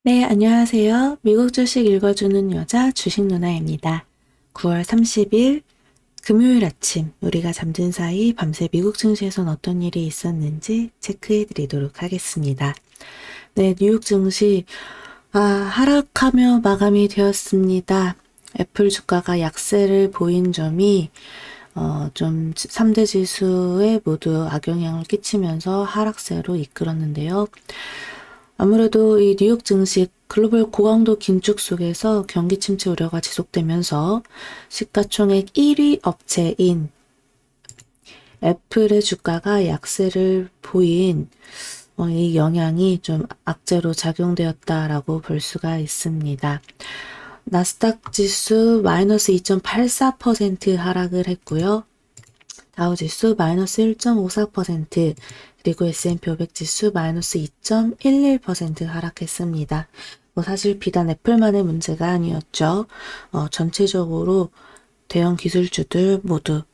네, 안녕하세요. 미국 주식 읽어주는 여자 주식 누나입니다. 9월 30일 금요일 아침 우리가 잠든 사이 밤새 미국 증시에선 어떤 일이 있었는지 체크해 드리도록 하겠습니다. 네, 뉴욕 증시 하락하며 마감이 되었습니다. 애플 주가가 약세를 보인 점이 좀 3대 지수에 모두 악영향을 끼치면서 하락세로 이끌었는데요. 아무래도 이 뉴욕 증시 글로벌 고강도 긴축 속에서 경기 침체 우려가 지속되면서 시가총액 1위 업체인 애플의 주가가 약세를 보인 이 영향이 좀 악재로 작용되었다라고 볼 수가 있습니다. 나스닥 지수 마이너스 2.84% 하락을 했고요. 다우지수 마이너스 1.54%, 그리고 S&P 500 지수 마이너스 2.11% 하락했습니다. 사실 비단 애플만의 문제가 아니었죠. 전체적으로 대형 기술주들 모두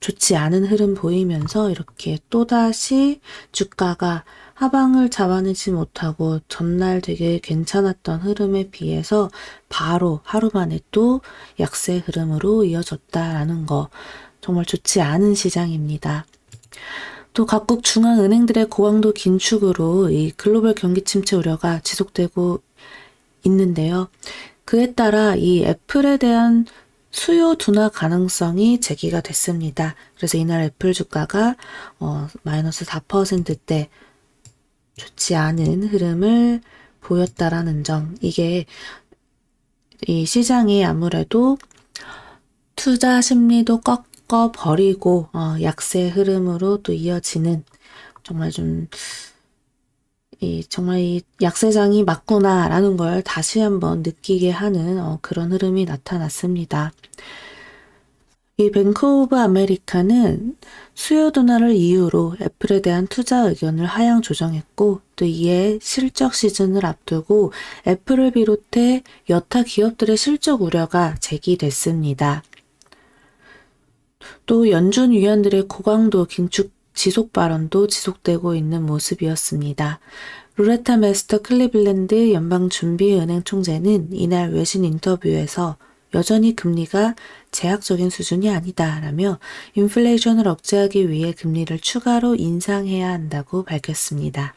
좋지 않은 흐름 보이면서 이렇게 또다시 주가가 하방을 잡아내지 못하고 전날 되게 괜찮았던 흐름에 비해서 바로 하루 만에 또 약세 흐름으로 이어졌다라는 거 정말 좋지 않은 시장입니다. 또 각국 중앙은행들의 고강도 긴축으로 이 글로벌 경기 침체 우려가 지속되고 있는데요. 그에 따라 이 애플에 대한 수요 둔화 가능성이 제기가 됐습니다. 그래서 이날 애플 주가가 마이너스 4%대 좋지 않은 흐름을 보였다라는 점. 이게 이 시장이 아무래도 투자 심리도 꺾어버리고 약세 흐름으로 또 이어지는 정말 이 약세장이 맞구나라는 걸 다시 한번 느끼게 하는 그런 흐름이 나타났습니다. 이 뱅크 오브 아메리카는 수요 둔화를 이유로 애플에 대한 투자 의견을 하향 조정했고, 또 이에 실적 시즌을 앞두고 애플을 비롯해 여타 기업들의 실적 우려가 제기됐습니다. 또 연준 위원들의 고강도 긴축 지속 발언도 지속되고 있는 모습이었습니다. 로레타 메스터 클리블랜드 연방준비은행 총재는 이날 외신 인터뷰에서 여전히 금리가 제약적인 수준이 아니다라며 인플레이션을 억제하기 위해 금리를 추가로 인상해야 한다고 밝혔습니다.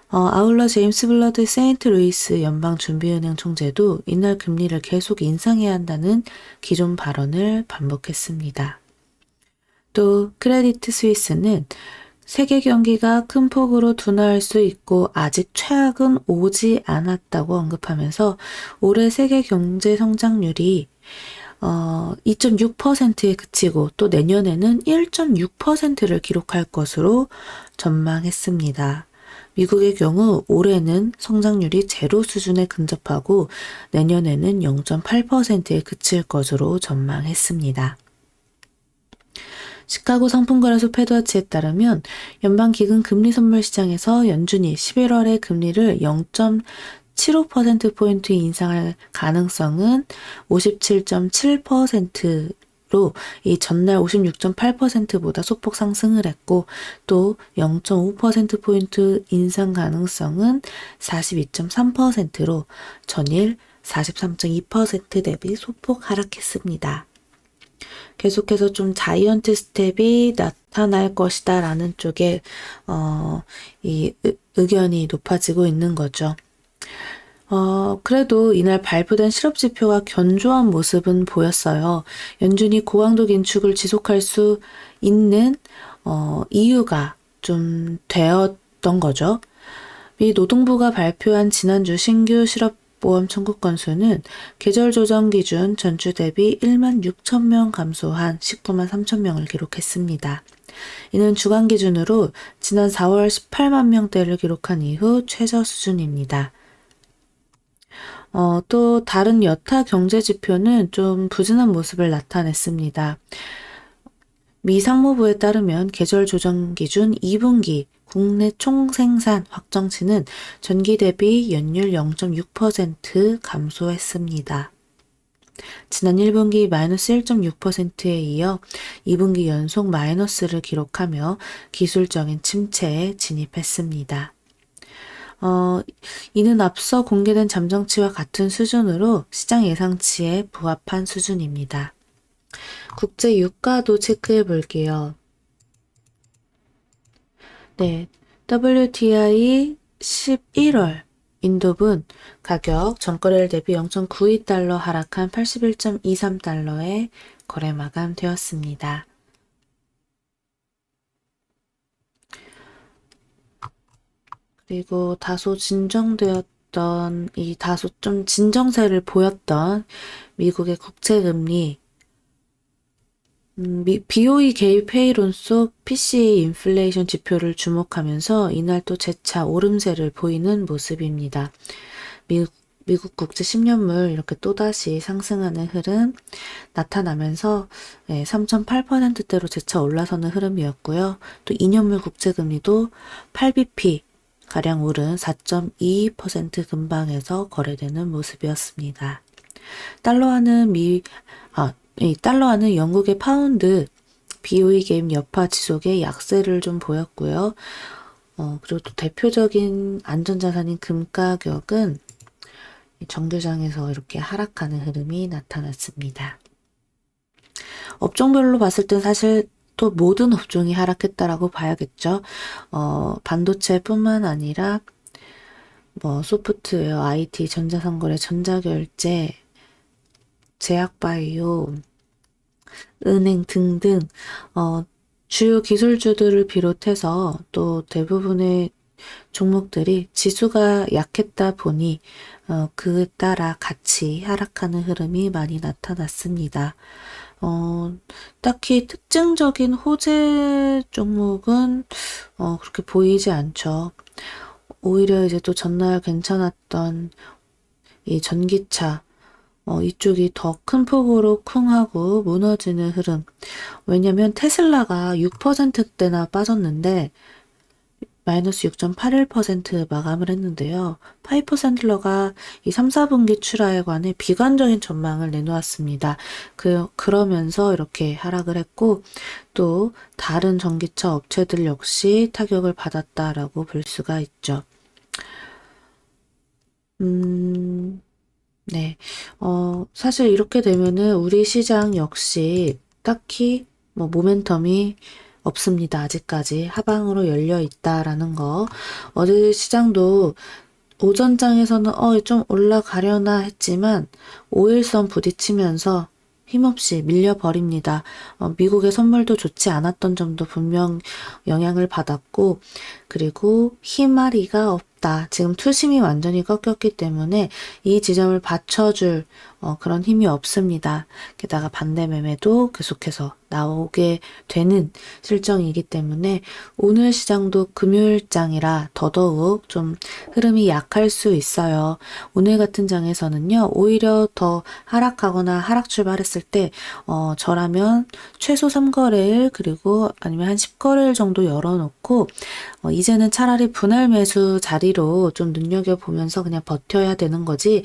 아울러 제임스 블러드 세인트루이스 연방준비은행 총재도 이날 금리를 계속 인상해야 한다는 기존 발언을 반복했습니다. 또 크레디트 스위스는 세계 경기가 큰 폭으로 둔화할 수 있고 아직 최악은 오지 않았다고 언급하면서 올해 세계 경제 성장률이 2.6%에 그치고 또 내년에는 1.6%를 기록할 것으로 전망했습니다. 미국의 경우 올해는 성장률이 제로 수준에 근접하고 내년에는 0.8%에 그칠 것으로 전망했습니다. 시카고 상품거래소 패드워치에 따르면 연방기금 금리 선물 시장에서 연준이 11월에 금리를 0.75%포인트 인상할 가능성은 57.7%로 이 전날 56.8%보다 소폭 상승을 했고, 또 0.5%포인트 인상 가능성은 42.3%로 전일 43.2% 대비 소폭 하락했습니다. 계속해서 좀 자이언트 스텝이 나타날 것이다 라는 쪽에 이 의견이 높아지고 있는 거죠. 그래도 이날 발표된 실업 지표가 견조한 모습은 보였어요. 연준이 고강도 긴축을 지속할 수 있는 이유가 좀 되었던 거죠. 미 노동부가 발표한 지난주 신규 실업보험 청구 건수는 계절 조정 기준 전주 대비 1만 6천 명 감소한 19만 3천 명을 기록했습니다. 이는 주간 기준으로 지난 4월 18만 명대를 기록한 이후 최저 수준입니다. 또 다른 여타 경제 지표는 좀 부진한 모습을 나타냈습니다. 미 상무부에 따르면 계절 조정 기준 2분기 국내 총생산 확정치는 전기 대비 연율 0.6% 감소했습니다. 지난 1분기 마이너스 1.6%에 이어 2분기 연속 마이너스를 기록하며 기술적인 침체에 진입했습니다. 이는 앞서 공개된 잠정치와 같은 수준으로 시장 예상치에 부합한 수준입니다. 국제 유가도 체크해 볼게요. 네, WTI 11월 인도분 가격 전거래일 대비 0.92달러 하락한 81.23달러에 거래 마감되었습니다. 그리고 다소 진정되었던 다소 좀 진정세를 보였던 미국의 국채금리 BOE 개입 회의론 속 PCE 인플레이션 지표를 주목하면서 이날 또 재차 오름세를 보이는 모습입니다. 미국 국제 10년물 이렇게 또다시 상승하는 흐름 나타나면서 3.8%대로 재차 올라서는 흐름이었고요. 또 2년물 국채금리도 8bp 가량 오른 4.22% 근방에서 거래되는 모습이었습니다. 달러화는 영국의 파운드 BOE 개입 여파 지속의 약세를 좀 보였고요. 그리고 또 대표적인 안전자산인 금 가격은 정규장에서 이렇게 하락하는 흐름이 나타났습니다. 업종별로 봤을 땐 사실 또 모든 업종이 하락했다라고 봐야겠죠. 반도체뿐만 아니라 소프트웨어, IT, 전자상거래, 전자결제, 제약바이오, 은행 등등 주요 기술주들을 비롯해서 또 대부분의 종목들이 지수가 약했다 보니 그에 따라 같이 하락하는 흐름이 많이 나타났습니다. 딱히 특징적인 호재 종목은 그렇게 보이지 않죠. 오히려 이제 또 전날 괜찮았던 이 전기차 이쪽이 더 큰 폭으로 쿵하고 무너지는 흐름. 왜냐면 테슬라가 6%대나 빠졌는데 마이너스 6.81% 마감을 했는데요. 파이퍼샌들러가 이 3, 4분기 출하에 관해 비관적인 전망을 내놓았습니다. 그러면서 이렇게 하락을 했고 또 다른 전기차 업체들 역시 타격을 받았다라고 볼 수가 있죠. 네. 사실 이렇게 되면은 우리 시장 역시 딱히 모멘텀이 없습니다. 아직까지 하방으로 열려 있다라는 거. 어제 시장도 오전장에서는 좀 올라가려나 했지만 5일선 부딪히면서 힘없이 밀려버립니다. 미국의 선물도 좋지 않았던 점도 분명 영향을 받았고 그리고 희마리가 없다. 지금 투심이 완전히 꺾였기 때문에 이 지점을 받쳐줄 그런 힘이 없습니다. 게다가 반대 매매도 계속해서 나오게 되는 실정이기 때문에 오늘 시장도 금요일장이라 더더욱 좀 흐름이 약할 수 있어요. 오늘 같은 장에서는요, 오히려 더 하락하거나 하락 출발했을 때, 저라면 최소 3거래일 그리고 아니면 한 10거래일 정도 열어놓고, 이제는 차라리 분할 매수 자리로 좀 눈여겨보면서 그냥 버텨야 되는 거지,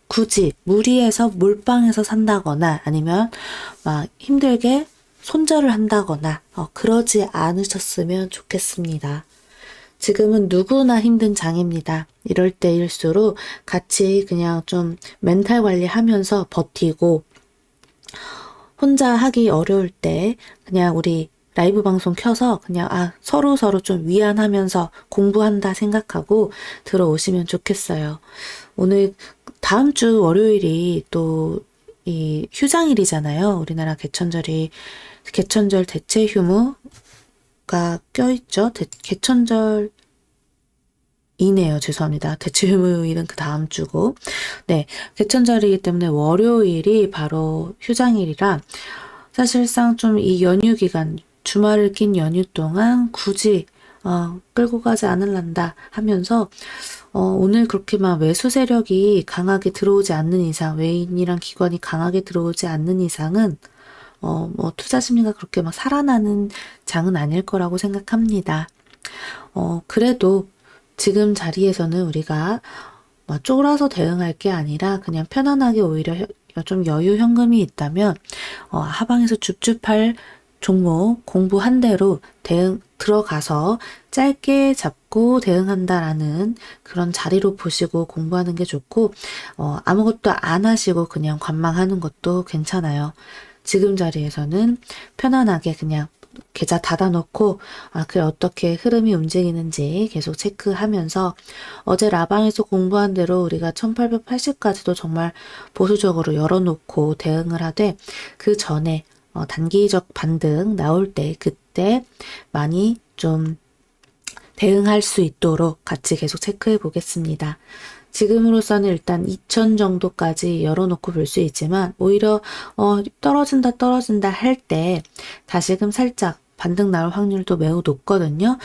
굳이 무리해서 몰빵해서 산다거나 아니면 막 힘들게 손절을 한다거나 그러지 않으셨으면 좋겠습니다. 지금은 누구나 힘든 장입니다. 이럴 때일수록 같이 그냥 좀 멘탈 관리하면서 버티고 혼자 하기 어려울 때 그냥 우리 라이브 방송 켜서 그냥 서로 좀 위안하면서 공부한다 생각하고 들어오시면 좋겠어요. 오늘 다음 주 월요일이 또 이 휴장일이잖아요. 우리나라 개천절 대체 휴무가 껴있죠. 개천절 이네요. 죄송합니다. 대체 휴무일은 그 다음 주고. 네. 개천절이기 때문에 월요일이 바로 휴장일이라 사실상 좀 이 연휴 기간, 주말을 낀 연휴 동안 굳이 끌고 가지 않을란다 하면서 오늘 그렇게 막 매수 세력이 강하게 들어오지 않는 이상, 외인이랑 기관이 강하게 들어오지 않는 이상은 투자 심리가 그렇게 막 살아나는 장은 아닐 거라고 생각합니다. 그래도 지금 자리에서는 우리가 쫄아서 대응할 게 아니라 그냥 편안하게 오히려 좀 여유 현금이 있다면 하방에서 줍줍할 종목 공부한 대로 들어가서 짧게 잡고 하고 대응한다라는 그런 자리로 보시고 공부하는 게 좋고, 아무것도 안 하시고 그냥 관망하는 것도 괜찮아요. 지금 자리에서는 편안하게 그냥 계좌 닫아놓고 그게 어떻게 흐름이 움직이는지 계속 체크하면서 어제 라방에서 공부한 대로 우리가 1880까지도 정말 보수적으로 열어놓고 대응을 하되 그 전에 단기적 반등 나올 때 그때 많이 좀 대응할 수 있도록 같이 계속 체크해 보겠습니다. 지금으로서는 일단 2000 정도까지 열어놓고 볼 수 있지만 오히려 떨어진다 할 때 다시금 살짝 반등 나올 확률도 매우 높거든요.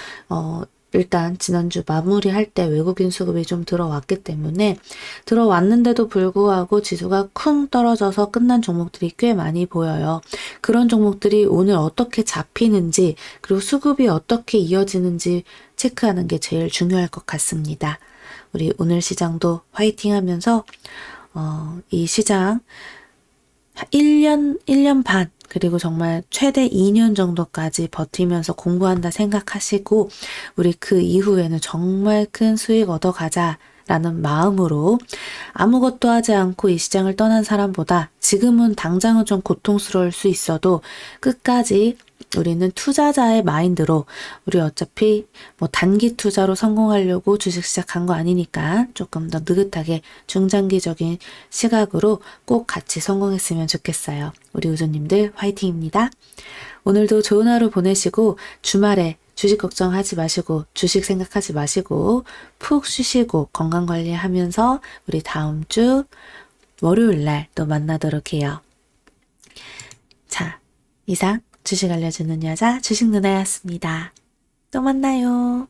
일단 지난주 마무리할 때 외국인 수급이 좀 들어왔기 때문에 들어왔는데도 불구하고 지수가 쿵 떨어져서 끝난 종목들이 꽤 많이 보여요. 그런 종목들이 오늘 어떻게 잡히는지 그리고 수급이 어떻게 이어지는지 체크하는 게 제일 중요할 것 같습니다. 우리 오늘 시장도 화이팅 하면서 이 시장 1년 반 그리고 정말 최대 2년 정도까지 버티면서 공부한다 생각하시고 우리 그 이후에는 정말 큰 수익 얻어가자 라는 마음으로 아무것도 하지 않고 이 시장을 떠난 사람보다 지금은 당장은 좀 고통스러울 수 있어도 끝까지 우리는 투자자의 마인드로 우리 어차피 뭐 단기 투자로 성공하려고 주식 시작한 거 아니니까 조금 더 느긋하게 중장기적인 시각으로 꼭 같이 성공했으면 좋겠어요. 우리 우주님들 화이팅입니다. 오늘도 좋은 하루 보내시고 주말에 주식 걱정하지 마시고 주식 생각하지 마시고 푹 쉬시고 건강관리하면서 우리 다음 주 월요일날 또 만나도록 해요. 자, 이상 주식 알려주는 여자 주식 누나였습니다. 또 만나요.